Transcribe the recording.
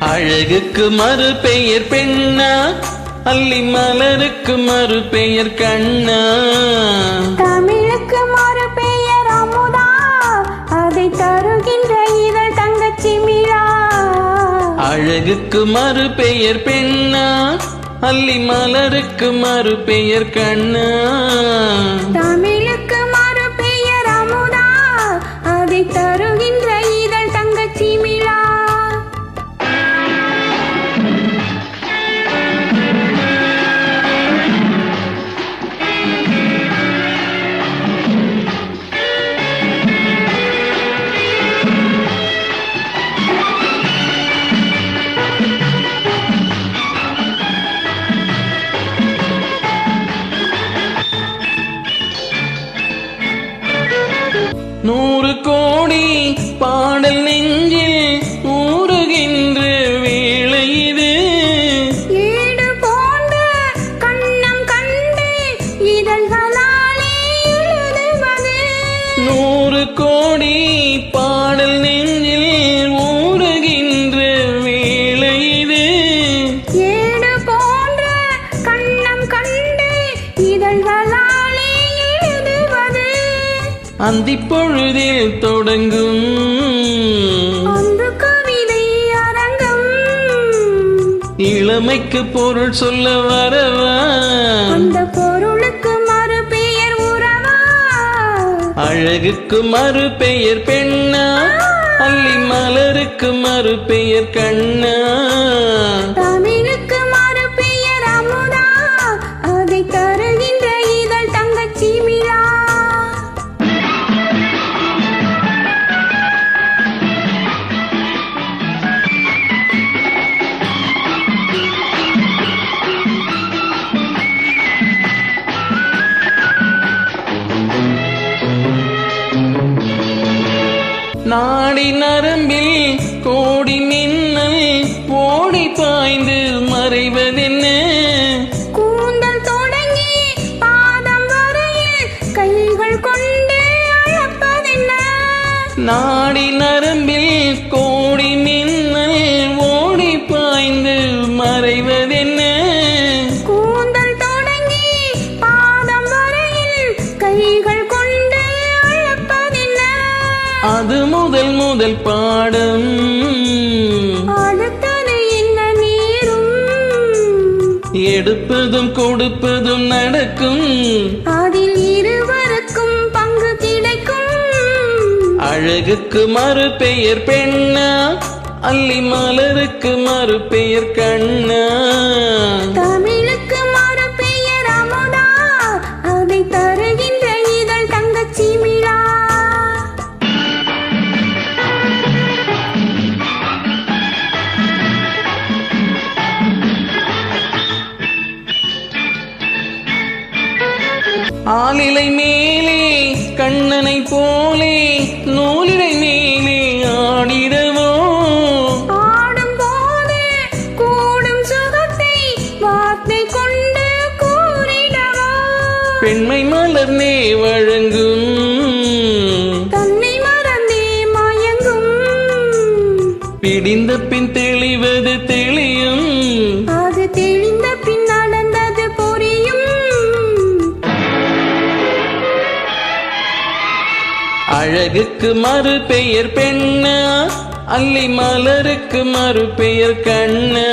அழகுக்கு மறு பெயர் பெண்ணா, அல்லி மலருக்கு மறு பெயர் கண்ணா. தமிழுக்கு மறு பெயர் அமுதா, அதை தருகின்ற இதழ் தங்கச்சி மிழா. அழகுக்கு மறு பெயர் பெண்ணா, அல்லி மலருக்கு மறு பெயர் கண்ணா. தமிழுக்கு மறு பெயர் அமுதா, அதை தருகின்ற இதழ் தங்கச்சி மிழா. நூறு கோடி பாடல் நெஞ்சில் ஊறுகின்ற வேளை இது. ஈடு போன்ற கண்ணம் கண்டு இதழ்களாலே எழுதுவது. நூறு கோடி பாடல் நெஞ்சில் ஊறுகின்ற வேளை இது. ஏடு போன்ற கண்ணம் கண்டு இதழ்களாலே எழுதுவது. அந்திப் பொழுதில் தொடங்கும் அந்த கவிதை அரங்கம். இளமைக்கு பொருள் சொல்ல வரவா, அந்த பொருளுக்கு மறு பெயர் உறவா. அழகுக்கு மறு பெயர் பெண்ணா, அல்லி மலருக்கு மறு பெயர் கண்ணா. தமிழுக்கு மறு பெயர் அமுதா, அதை தருகின்ற இதழ் தங்கச்சி மிழா. நாடி நரம்பில் கோடி மின்னல் ஓடி பாய்ந்து மறைவதென்ன. கூந்தல் தொடங்கி பாதம் வரையில் கைகள் கொண்டு அழைப்பதென்ன. நாடி நரம்பில் கோடி மின்னல் ஓடி பாய்ந்து மறைவதென்ன. கூந்தல் தொடங்கி பாதம் வரையில் கைகள் கொண்டு அழைப்பதென்ன. அது முதல் முதல் பாடம், அடுத்தது என்ன நேரும். எடுப்பதும் கொடுப்பதும் நடக்கும், அதில் இருவருக்கும் பங்கு கிடைக்கும். அழகுக்கு மறு பெயர் பெண்ணா, அல்லி மலருக்கு மறு பெயர் கண்ணா. தமிழுக்கு மறு பெயர் அமுதா, அதை தருகின்ற இதழ் தங்கச்சி மிழா. ஆலிலை மேலே கண்ணனை போலே நூலிலை மேலே ஆடிடவோ. ஆடும் போது கூடும் சுகத்தை வார்த்தை கொண்டு கூறிடவோ. பெண்மை மலர்னே வழங்கும், தன்னை மறந்தே மயங்கும். பிடிந்த பின் தெளிவது தெளியும், அது தெளிந்த பின் நடந்தது புரியும். அழகுக்கு மறு பெயர் பெண்ணா, அல்லி மலருக்கு மறு பெயர் கண்ணா.